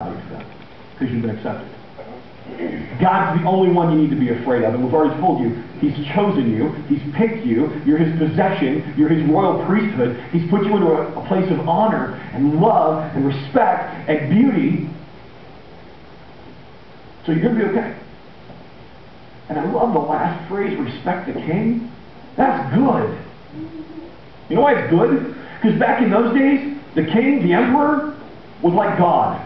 because you've been accepted. God's the only one you need to be afraid of, and we've already told you, He's chosen you, He's picked you, you're His possession, you're His royal priesthood, He's put you into a place of honor and love and respect and beauty, so you're going to be okay. And I love the last phrase, respect the king. That's good. You know why it's good? Because back in those days, the king, the emperor, was like God.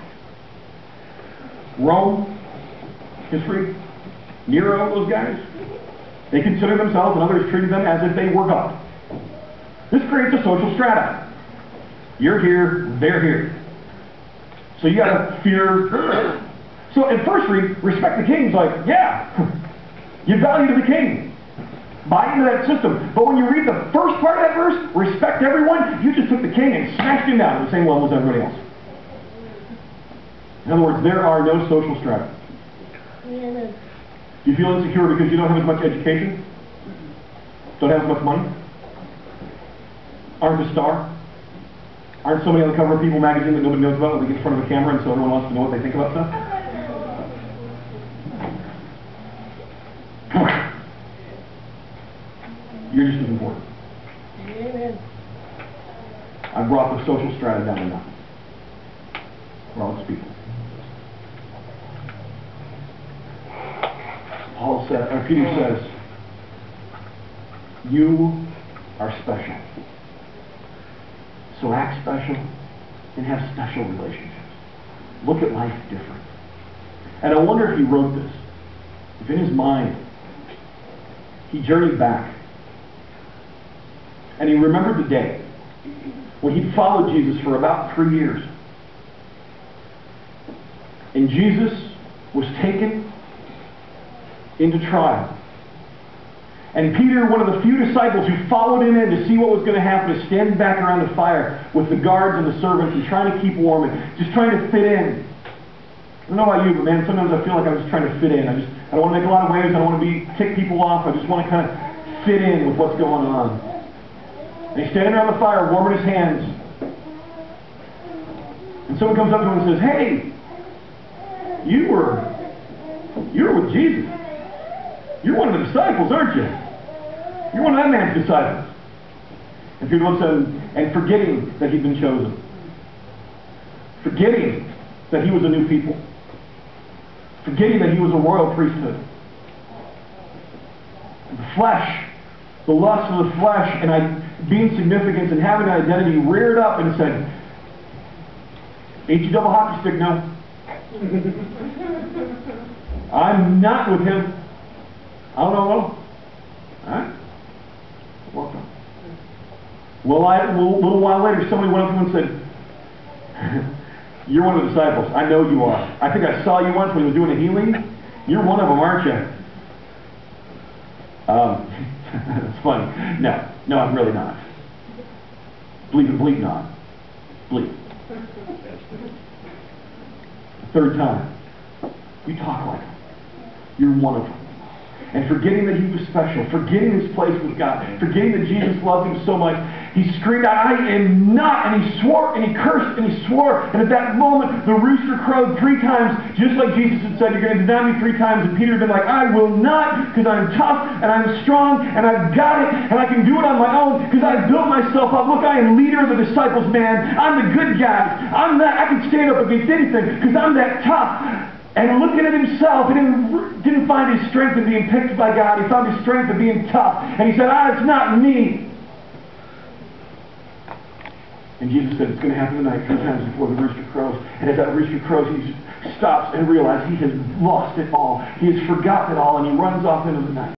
Rome, history, Nero, those guys, they considered themselves and others treated them as if they were God. This creates a social strata. You're here, they're here. So you gotta fear. So at first read, respect the king's like, yeah, you value the king. Buy into that system. But when you read the first part of that verse, respect everyone, you just took the king and smashed him down to the same level as everybody else. In other words, there are no social strata. Do you feel insecure because you don't have as much education? Don't have as much money? Aren't a star? Aren't somebody on the cover of People magazine that nobody knows about when they get in front of a camera and so everyone wants to know what they think about stuff? You're just as important. I brought the social strata down to nothing. We're all people. Peter says, you are special. So act special and have special relationships. Look at life different. And I wonder if he wrote this, if in his mind he journeyed back and he remembered the day when he'd followed Jesus for about 3 years. And Jesus was taken into trial. And Peter, one of the few disciples who followed him in to see what was going to happen, is standing back around the fire with the guards and the servants and trying to keep warm and just trying to fit in. I don't know about you, but man, sometimes I feel like I'm just trying to fit in. I don't want to make a lot of waves. I don't want to tick people off. I just want to kind of fit in with what's going on. And he's standing around the fire, warming his hands. And someone comes up to him and says, "Hey, you were with Jesus. You're one of the disciples, aren't you? You're one of that man's disciples." And Peter looks at him and forgetting that he'd been chosen. Forgetting that he was a new people. Forgetting that he was a royal priesthood. And the flesh, the lust of the flesh, and being significance and having an identity reared up and said, "Ain't you double hockey stick now? I'm not with him. I don't know." Alright? Welcome. Well, a little while later, somebody went up to him and said, "You're one of the disciples. I know you are. I think I saw you once when you were doing a healing. You're one of them, aren't you?" It's funny. No, I'm really not. Bleep not. Bleep. Third time. You talk like him. You're one of them. And forgetting that he was special, forgetting his place with God, forgetting that Jesus loved him so much, he screamed out, "I am not," and he swore, and he cursed, and he swore, and at that moment, the rooster crowed 3 times, just like Jesus had said, "You're going to deny me 3 times," and Peter had been like, "I will not, because I'm tough, and I'm strong, and I've got it, and I can do it on my own, because I've built myself up. Look, I am leader of the disciples, man. I'm the good guy. I can stand up against anything, because I'm that tough." And looking at himself, he didn't find his strength in being picked by God. He found his strength in being tough. And he said, "It's not me." And Jesus said, "It's going to happen tonight 3 times before the rooster crows." And as that rooster crows, he stops and realizes he has lost it all. He has forgotten it all, and he runs off into the night.